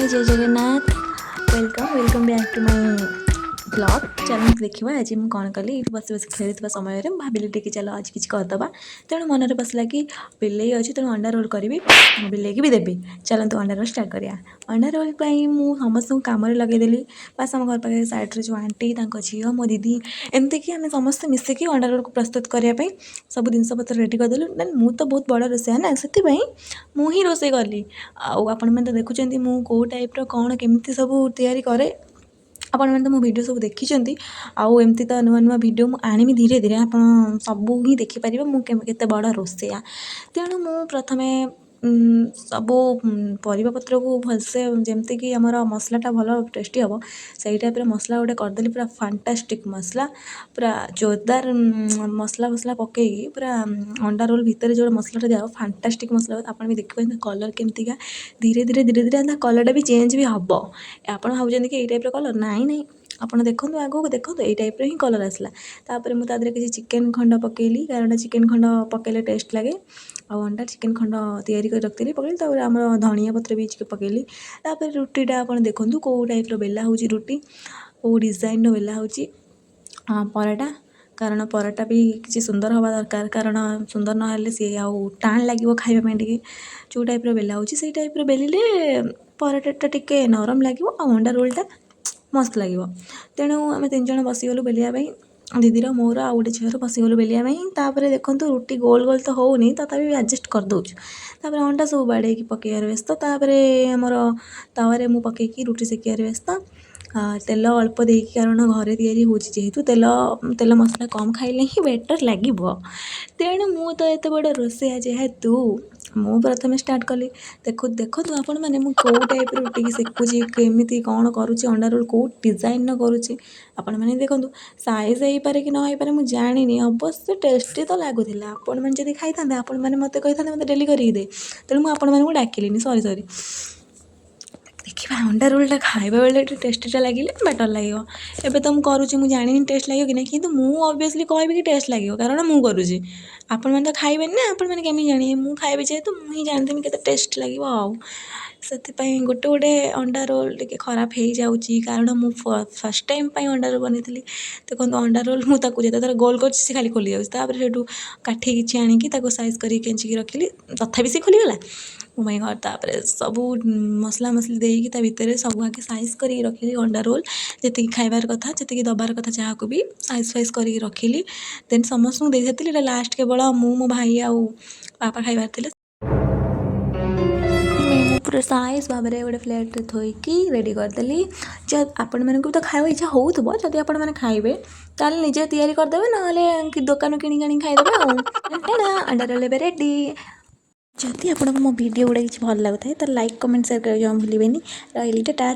जय Jagannath. Welcome welcome back to my blog. चलो देखा आज मुझे कौन कली ये बस बस खेल समय भाविली टी चलो आज किसी करदे तेणु मन में पसला कि बिल्ली अच्छी तेणु अंडा रोल करी बिल्ली की भी देवी। चलते अंडा रोल स्टार्ट करिया। अंडा रोल समस्त कम लगेदेली बास आम घर पाखे सैड्रे जो आंटी झी मो दीदी एमती कि आम समस्त मिसिकी अंडा रोल को प्रस्तुत करने सब जिनस पत्र रेडी करदेलु। मु तो बहुत बड़ रोषे ना से मुझे रोसे कली आपण मैंने तो देखुं मु कौ टाइप्र कौन केमी सब तैयारी करे आपण मैंने तो मो वीडियो सब देखी आउ एमती तो नुआ नुआ वीडियो मुझे आनी धीरे धीरे आप सब ही देखिपर मुझे बड़ रोसैया तेणु मु प्रथमे सब परिबा पत्र को भलसे जमती कि आमर मसलाटा भल टेस्टी हम से टाइप मसला गोटे करदेली पूरा फैंटास्टिक मसला पूरा जोरदार मसला फसला पकई पूरा अंडा रोल भितर जो मसलाटा दिया फैंटास्टिक मसला आप भी देखिए कलर केमतिका धीरे धीरे धीरे धीरे कलरटा भी चेंज भी हम आप भाई कि टाइप कलर नाई नाई आप देखो आगो देखो ये टाइप ही कलर आसला तापर मुझे किसी चिकेन खंड पकेली कारण चिकेन खंड पकेले टेस्ट लगे आ अंडा चिकेन खंड तैयारी कर रखी पकड़ी तापर आम धनिया पत्र भी पकेली तापर रुटीटा आप देखो कौ टाइप बेला हो रुटी कौ डिजाइन बेला हो पराटा कारण पराटा भी किसी सुंदर हवा दरकार कारण सुंदर ना सी आउ टाण लगे खावाई टे जो टाइप बेला हो टाइप बेलिले पराटा टिके नरम लगे आ अंडा रोलटा मस्त लगे तेणु आम तीन जन बसीगलु बेलियापाई दीदीर मोर आ गोटे झीर बसीगलु बेलियापाई देखो रुटी गोल गोल तो होनी तथापि एडजस्ट करदे अंडा सब बाड़े पकेयार व्यस्त आमर तावे मु पकईकी रुटी सेकियार व्यस्त तेल अल्प देकी कारण घरे तैयारी होची जेहेतु तेल तेल मसला कम खाइले ही बेटर लगे तेणु मु तो एत बड़ रोसैया जेहेतु मु प्रथम स्टार्ट कली देखो देखो आपण मैंने कौ टाइप रुटी की सेकुची केमी कौन करुच्ची अंडा रोल कौ डिजाइन करुच्ची आपण मैंने देखो साइज हो पारे कि न हो पारे मुझे जानी अवश्य टेस्टी तो लगुला आपण मैंने जब खाई था आपण मैंने मत कही था मत डेली करी दे तेणु मुझे आपण मैंने डाकिली सॉरी सॉरी देखा अंडा रोलटा खाइबा बेले टेस्टीटा लगे बेटर लगे एबे तो मुझे मुझे जानी टेस्ट लगे कि नहीं किंतु मु ऑब्वियसली कहि कि टेस्ट लगे कारण मु करुँची आपण मैंने तो खाइबे ना आपण मैंने केमी जानी मु खाइबे जेहेतु मुझे जानते के टेस्ट लगे से गोटे गोटे अंडा रोल टे खराब हो जाऊँगी कारण मु फर्स्ट टाइम अंडा रोल बनी देखो अंडा रोल मुझे जिते गोल कर खाली खोली जाऊँगी से काठी किसी आणिकी साइज कर केंचिकी रखिली तथापि सी खोलीगला माय गॉड तापर सब मसला मसली देकी भितर सब आगे साइज कर रखिली अंडा रोल जी खाइबार कथा जी दबार कथा जहाँ को भी साइज फाइज कर रखिली देन समस्त दे सारी लास्ट केवल मो भाई आउ पापा खाइबार थे पूरा साइज भाव में गोटे प्लेट थोकी रेडी करदेली जब आपण मानक तो खावा इच्छा होथबो जदि आपण माने खाइबे ताले निजे तैयारी करदेबे ना दुकान किणी आनी खाइदेबे अंडा रोल रेडी जदि आपको मो वीडियो गुड़ा किसी भल लगुए तो लाइक कमेंट शेयर कर भूलें रही टाटा।